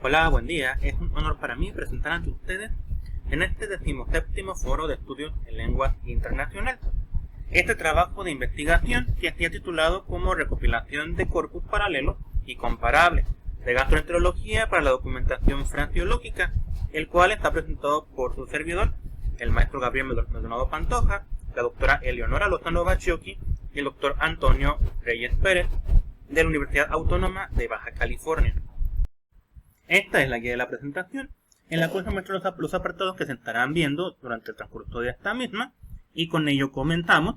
Hola, buen día. Es un honor para mí presentar ante ustedes en este 17º Foro de Estudios en Lengua Internacional. Este trabajo de investigación que se ha titulado como Recopilación de corpus paralelos y comparables de gastroenterología para la documentación fraseológica, el cual está presentado por su servidor, el maestro Gabriel Maldonado Pantoja, la doctora Eleonora Lozano Bacciocchi y el doctor Antonio Reyes Pérez de la Universidad Autónoma de Baja California. Esta es la guía de la presentación, en la cual se muestran los apartados que se estarán viendo durante el transcurso de esta misma, y con ello comenzamos,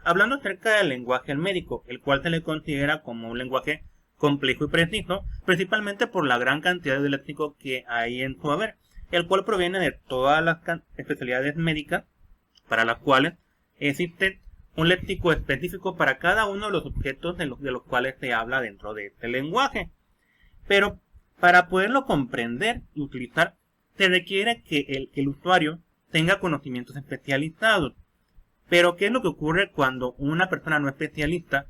hablando acerca del lenguaje médico, el cual se le considera como un lenguaje complejo y preciso, principalmente por la gran cantidad de léxico que hay en su haber, el cual proviene de todas las especialidades médicas, para las cuales existe un léxico específico para cada uno de los objetos de los cuales se habla dentro de este lenguaje. Pero para poderlo comprender y utilizar, se requiere que el usuario tenga conocimientos especializados. Pero, ¿qué es lo que ocurre cuando una persona no especialista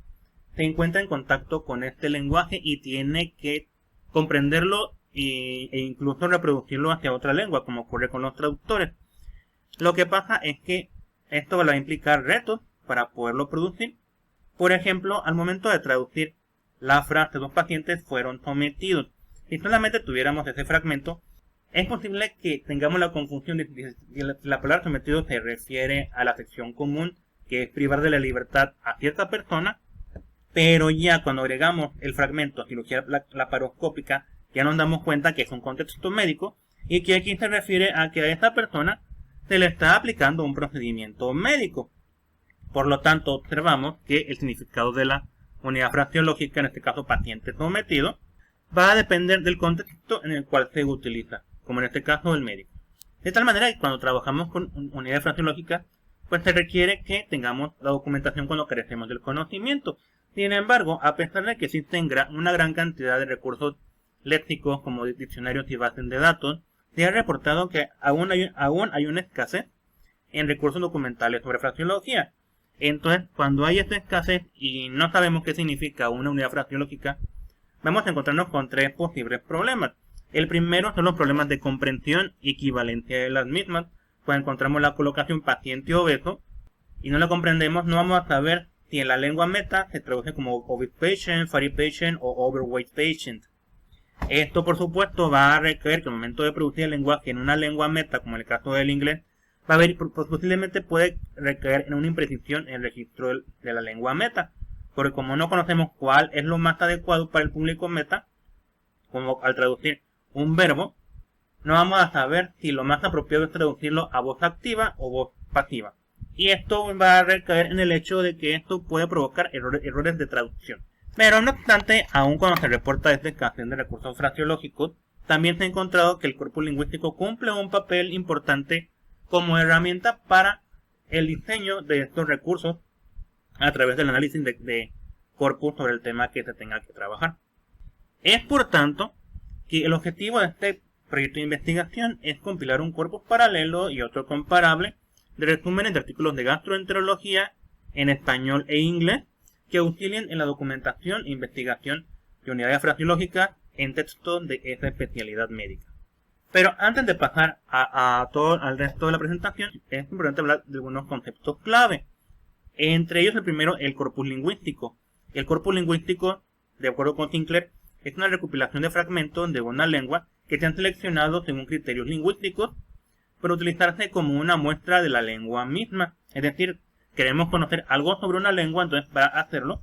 se encuentra en contacto con este lenguaje y tiene que comprenderlo e incluso reproducirlo hacia otra lengua, como ocurre con los traductores? Lo que pasa es que esto va a implicar retos para poderlo producir. Por ejemplo, al momento de traducir la frase "dos pacientes fueron sometidos", si solamente tuviéramos ese fragmento, es posible que tengamos la confusión de si la palabra sometido se refiere a la sección común, que es privar de la libertad a cierta persona, pero ya cuando agregamos el fragmento cirugía laparoscópica, ya nos damos cuenta que es un contexto médico y que aquí se refiere a que a esta persona se le está aplicando un procedimiento médico. Por lo tanto, observamos que el significado de la unidad fraseológica, en este caso paciente sometido, va a depender del contexto en el cual se utiliza, como en este caso el médico. De tal manera que cuando trabajamos con unidades fraseológicas, pues se requiere que tengamos la documentación cuando carecemos del conocimiento. Sin embargo, a pesar de que existen una gran cantidad de recursos léxicos como diccionarios y bases de datos, se ha reportado que aún hay una escasez en recursos documentales sobre fraseología. Entonces, cuando hay esta escasez y no sabemos qué significa una unidad fraseológica, vamos a encontrarnos con tres posibles problemas. El primero son los problemas de comprensión y equivalencia de las mismas. Cuando encontramos la colocación paciente obeso y no la comprendemos, no vamos a saber si en la lengua meta se traduce como obese patient, fatty patient o overweight patient. Esto, por supuesto, va a requerir que al momento de producir el lenguaje en una lengua meta, como en el caso del inglés, posiblemente puede recaer en una imprecisión en el registro de la lengua meta. Porque como no conocemos cuál es lo más adecuado para el público meta, como al traducir un verbo, no vamos a saber si lo más apropiado es traducirlo a voz activa o voz pasiva. Y esto va a recaer en el hecho de que esto puede provocar errores de traducción. Pero no obstante, aun cuando se reporta esta escasez de recursos fraseológicos, también se ha encontrado que el corpus lingüístico cumple un papel importante como herramienta para el diseño de estos recursos a través del análisis de corpus sobre el tema que se tenga que trabajar. Es por tanto que el objetivo de este proyecto de investigación es compilar un corpus paralelo y otro comparable de resúmenes de artículos de gastroenterología en español e inglés que auxilien en la documentación e investigación de unidades fraseológicas en textos de esa especialidad médica. Pero antes de pasar al resto de la presentación, es importante hablar de algunos conceptos clave. Entre ellos, el primero, el corpus lingüístico. El corpus lingüístico, de acuerdo con Sinclair, es una recopilación de fragmentos de una lengua que se han seleccionado según criterios lingüísticos para utilizarse como una muestra de la lengua misma. Es decir, queremos conocer algo sobre una lengua, entonces para hacerlo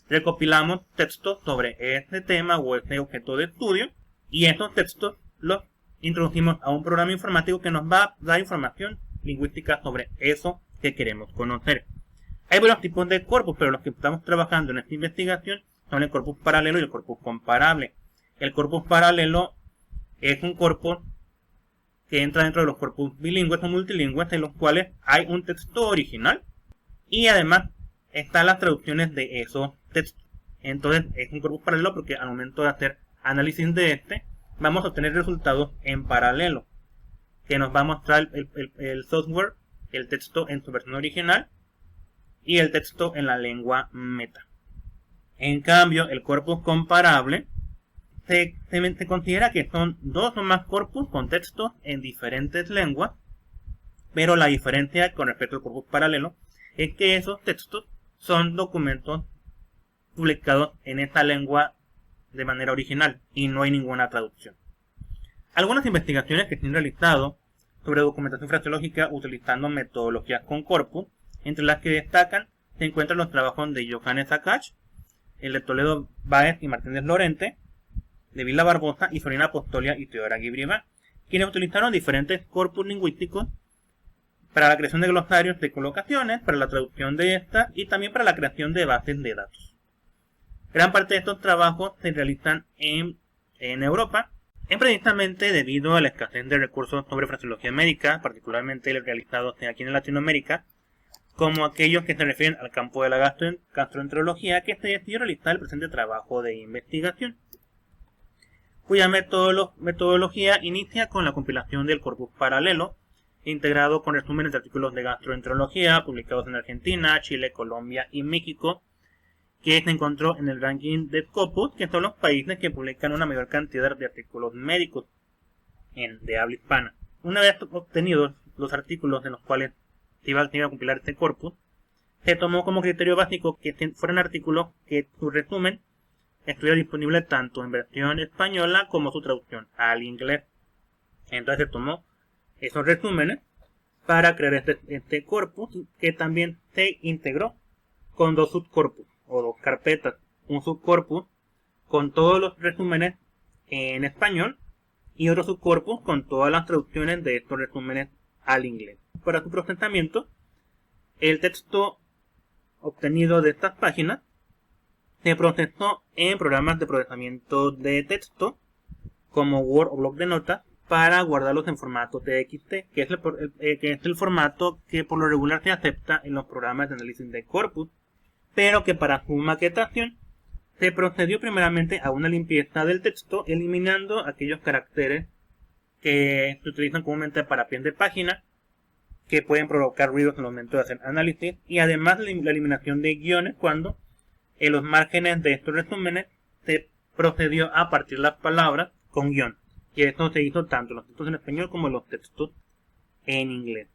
recopilamos textos sobre ese tema o ese objeto de estudio y esos textos los introducimos a un programa informático que nos va a dar información lingüística sobre eso que queremos conocer. Hay varios tipos de corpus, pero los que estamos trabajando en esta investigación son el corpus paralelo y el corpus comparable. El corpus paralelo es un corpus que entra dentro de los corpus bilingües o multilingües, en los cuales hay un texto original y además están las traducciones de esos textos. Entonces es un corpus paralelo porque al momento de hacer análisis de este, vamos a obtener resultados en paralelo, que nos va a mostrar el software, el texto en su versión original y el texto en la lengua meta. En cambio, el corpus comparable Se considera que son dos o más corpus con textos en diferentes lenguas, pero la diferencia con respecto al corpus paralelo es que esos textos son documentos publicados en esta lengua de manera original y no hay ninguna traducción. Algunas investigaciones que se han realizado sobre documentación fraseológica utilizando metodologías con corpus, entre las que destacan, se encuentran los trabajos de Johannes Akach, el de Toledo Báez y Martínez Lorente, de Vila Barbosa y Sorina Apostolia y Teodora Guibrieva, quienes utilizaron diferentes corpus lingüísticos para la creación de glosarios de colocaciones, para la traducción de estas y también para la creación de bases de datos. Gran parte de estos trabajos se realizan en Europa, precisamente debido a la escasez de recursos sobre fraseología médica, particularmente los realizados aquí en Latinoamérica, como aquellos que se refieren al campo de la gastroenterología, que se decidió realizar el presente trabajo de investigación, cuya metodología inicia con la compilación del corpus paralelo, integrado con resúmenes de artículos de gastroenterología publicados en Argentina, Chile, Colombia y México, que se encontró en el ranking de Scopus, que son los países que publican una mayor cantidad de artículos médicos de habla hispana. Una vez obtenidos los artículos en los cuales se iba a compilar este corpus, se tomó como criterio básico que fueran artículos que su resumen estuviera disponible tanto en versión española como su traducción al inglés. Entonces se tomó esos resúmenes para crear este corpus, que también se integró con dos subcorpus o dos carpetas, un subcorpus con todos los resúmenes en español y otro subcorpus con todas las traducciones de estos resúmenes al inglés. Para su procesamiento, el texto obtenido de estas páginas se procesó en programas de procesamiento de texto como Word o bloc de notas para guardarlos en formato TXT, que es el formato que por lo regular se acepta en los programas de análisis de corpus, pero que para su maquetación se procedió primeramente a una limpieza del texto, eliminando aquellos caracteres que se utilizan comúnmente para pie de página, que pueden provocar ruidos en el momento de hacer análisis, y además la eliminación de guiones cuando en los márgenes de estos resúmenes se procedió a partir las palabras con guión. Y esto se hizo tanto en los textos en español como en los textos en inglés.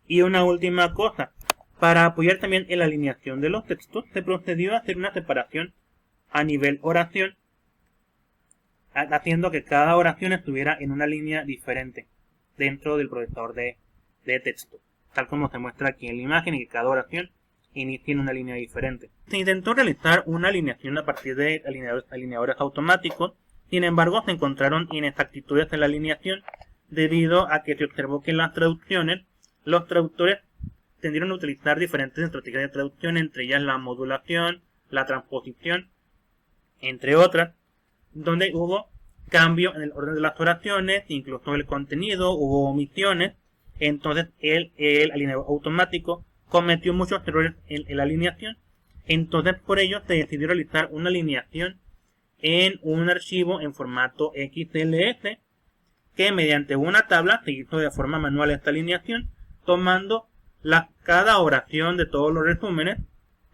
Y una última cosa, para apoyar también en la alineación de los textos, se procedió a hacer una separación a nivel oración, haciendo que cada oración estuviera en una línea diferente dentro del procesador de texto, tal como se muestra aquí en la imagen, y que cada oración inicia en una línea diferente. Se intentó realizar una alineación a partir de alineadores automáticos. Sin embargo, se encontraron inexactitudes en la alineación debido a que se observó que en las traducciones los traductores tendieron a utilizar diferentes estrategias de traducción, entre ellas la modulación, la transposición, entre otras, donde hubo cambio en el orden de las oraciones, incluso el contenido, hubo omisiones. Entonces el alineador automático cometió muchos errores en la alineación. Entonces por ello se decidió realizar una alineación en un archivo en formato XLS, que mediante una tabla se hizo de forma manual esta alineación, tomando cada oración de todos los resúmenes,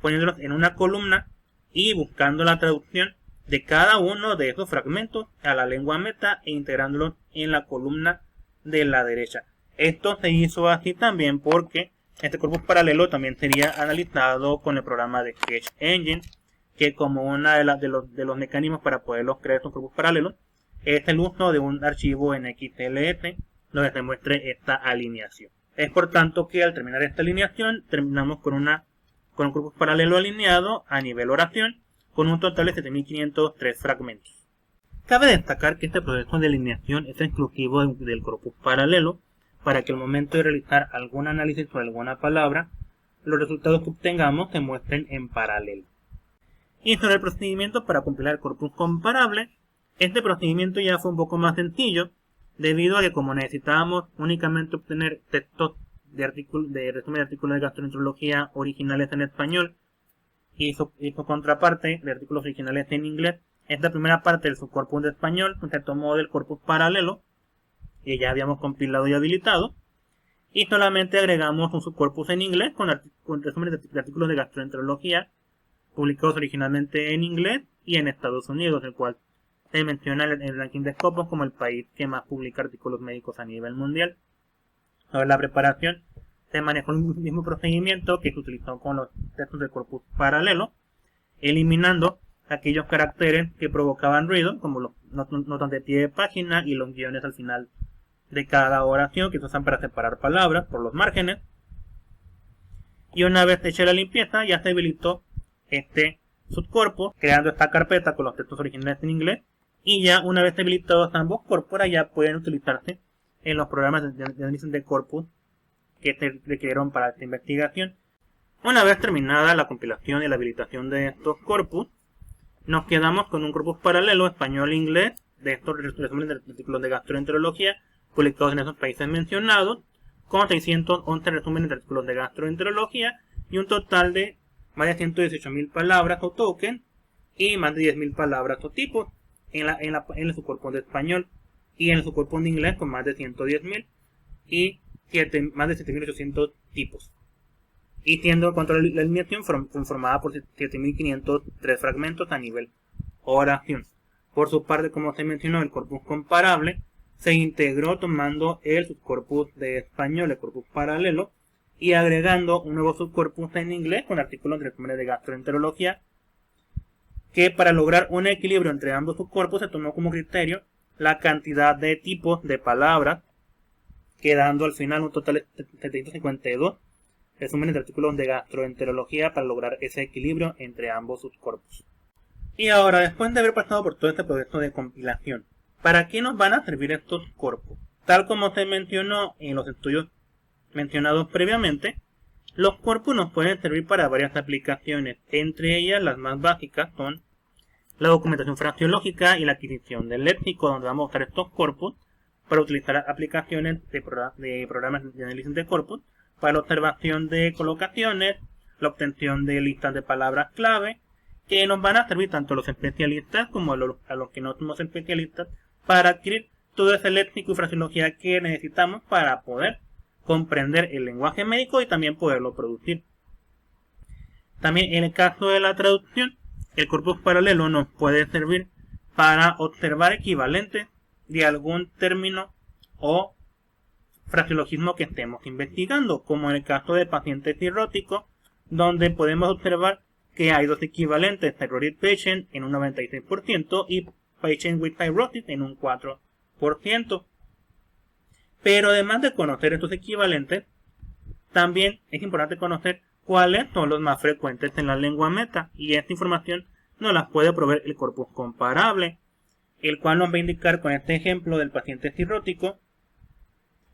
poniéndolos en una columna y buscando la traducción de cada uno de esos fragmentos a la lengua meta e integrándolos en la columna de la derecha. Esto se hizo así también porque este corpus paralelo también sería analizado con el programa de Sketch Engine, que como una de los mecanismos para poderlos crear estos grupos paralelos es el uso de un archivo en XLS donde se muestre esta alineación. Es por tanto que al terminar esta alineación terminamos con un grupo paralelo alineado a nivel oración con un total de 7503 fragmentos. Cabe destacar que este proceso de alineación es exclusivo del corpus paralelo, para que al momento de realizar algún análisis sobre alguna palabra, los resultados que obtengamos se muestren en paralelo. Y sobre el procedimiento para compilar el corpus comparable, este procedimiento ya fue un poco más sencillo, debido a que como necesitábamos únicamente obtener textos de resumen de artículos de gastroenterología originales en español y su contraparte de artículos originales en inglés, esta primera parte del subcorpus de español se tomó del corpus paralelo, que ya habíamos compilado y habilitado, y solamente agregamos un subcorpus en inglés con resúmenes de artículos de gastroenterología publicados originalmente en inglés y en Estados Unidos, el cual se menciona en el ranking de Scopus como el país que más publica artículos médicos a nivel mundial. Sobre la preparación, se manejó el mismo procedimiento que se utilizó con los textos de corpus paralelo, eliminando aquellos caracteres que provocaban ruido, como los notas de pie de página y los guiones al final de cada oración, que se usan para separar palabras por los márgenes. Y una vez hecha la limpieza, ya se habilitó este subcorpus, creando esta carpeta con los textos originales en inglés. Y ya una vez habilitados ambos corpora, ya pueden utilizarse en los programas de análisis de corpus que se requirieron para esta investigación. Una vez terminada la compilación y la habilitación de estos corpus, nos quedamos con un corpus paralelo español-inglés de estos resúmenes de artículos de gastroenterología publicados en esos países mencionados, con 611 resúmenes de artículos de gastroenterología y un total de más de 118.000 palabras o tokens y más de 10.000 palabras o tipos en el subcorpus de español, y en el subcorpus de inglés con más de 110.000 y más de 7.800 tipos. Y siendo contra la alineación conformada por 7.503 fragmentos a nivel oración. Por su parte, como se mencionó, el corpus comparable se integró tomando el subcorpus de español, el corpus paralelo, y agregando un nuevo subcorpus en inglés con artículos de resúmenes de gastroenterología, que para lograr un equilibrio entre ambos subcorpus se tomó como criterio la cantidad de tipos de palabras, quedando al final un total de 752 resúmenes de artículos de gastroenterología para lograr ese equilibrio entre ambos subcorpus. Y ahora, después de haber pasado por todo este proceso de compilación, ¿para qué nos van a servir estos corpus? Tal como se mencionó en los estudios mencionados previamente, los corpus nos pueden servir para varias aplicaciones. Entre ellas, las más básicas son la documentación fraseológica y la adquisición del léxico, donde vamos a usar estos corpus para utilizar aplicaciones de programas de análisis de corpus, para la observación de colocaciones, la obtención de listas de palabras clave, que nos van a servir tanto a los especialistas como a los que no somos especialistas, para adquirir todo ese léxico y fraseología que necesitamos para poder comprender el lenguaje médico y también poderlo producir. También en el caso de la traducción, el corpus paralelo nos puede servir para observar equivalentes de algún término o fraseologismo que estemos investigando, como en el caso de pacientes cirróticos, donde podemos observar que hay dos equivalentes, Cirrhotic Patient en un 96% y Patient with Cirrhosis en un 4%. Pero además de conocer estos equivalentes, también es importante conocer cuáles son los más frecuentes en la lengua meta, y esta información nos las puede proveer el corpus comparable, el cual nos va a indicar con este ejemplo del paciente cirrótico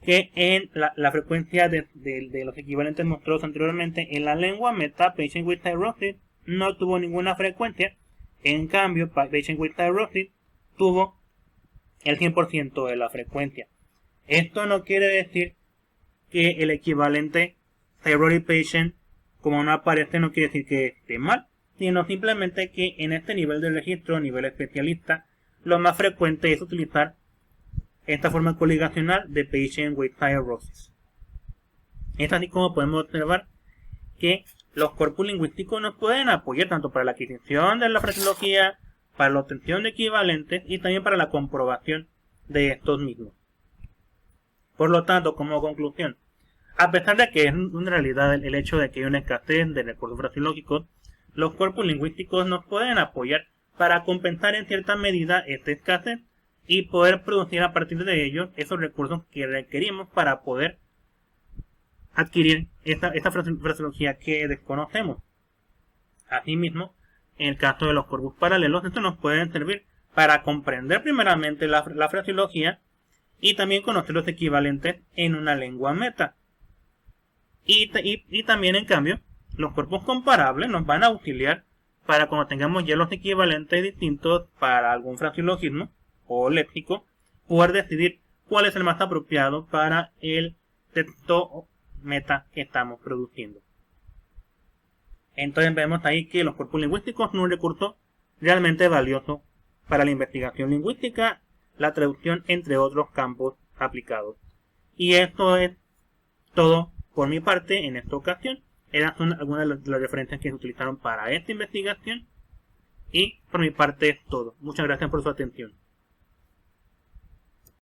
que en la frecuencia de los equivalentes mostrados anteriormente en la lengua meta, Patient with Cirrhosis no tuvo ninguna frecuencia. En cambio, Patient with Cirrhosis tuvo el 100% de la frecuencia. Esto no quiere decir que el equivalente Cirrhotic Patient, como no aparece, no quiere decir que esté mal, sino simplemente que en este nivel de registro, nivel especialista, lo más frecuente es utilizar esta forma coligacional de Patient with Cirrhosis. Es así como podemos observar que los corpus lingüísticos nos pueden apoyar tanto para la adquisición de la fraseología, para la obtención de equivalentes y también para la comprobación de estos mismos. Por lo tanto, como conclusión, a pesar de que es una realidad el hecho de que hay una escasez de recursos fraseológicos, los corpus lingüísticos nos pueden apoyar para compensar en cierta medida esta escasez y poder producir a partir de ellos esos recursos que requerimos para poder adquirir esta fraseología que desconocemos. Asimismo, en el caso de los corpus paralelos, estos nos pueden servir para comprender primeramente la fraseología y también conocer los equivalentes en una lengua meta. Y también, en cambio, los corpus comparables nos van a auxiliar para cuando tengamos ya los equivalentes distintos para algún fraseologismo o léxico, poder decidir cuál es el más apropiado para el texto meta que estamos produciendo. Entonces vemos ahí que los corpus lingüísticos son un recurso realmente valioso para la investigación lingüística, la traducción, entre otros campos aplicados. Y esto es todo por mi parte en esta ocasión. Estas son algunas de las referencias que se utilizaron para esta investigación. Y por mi parte es todo. Muchas gracias por su atención.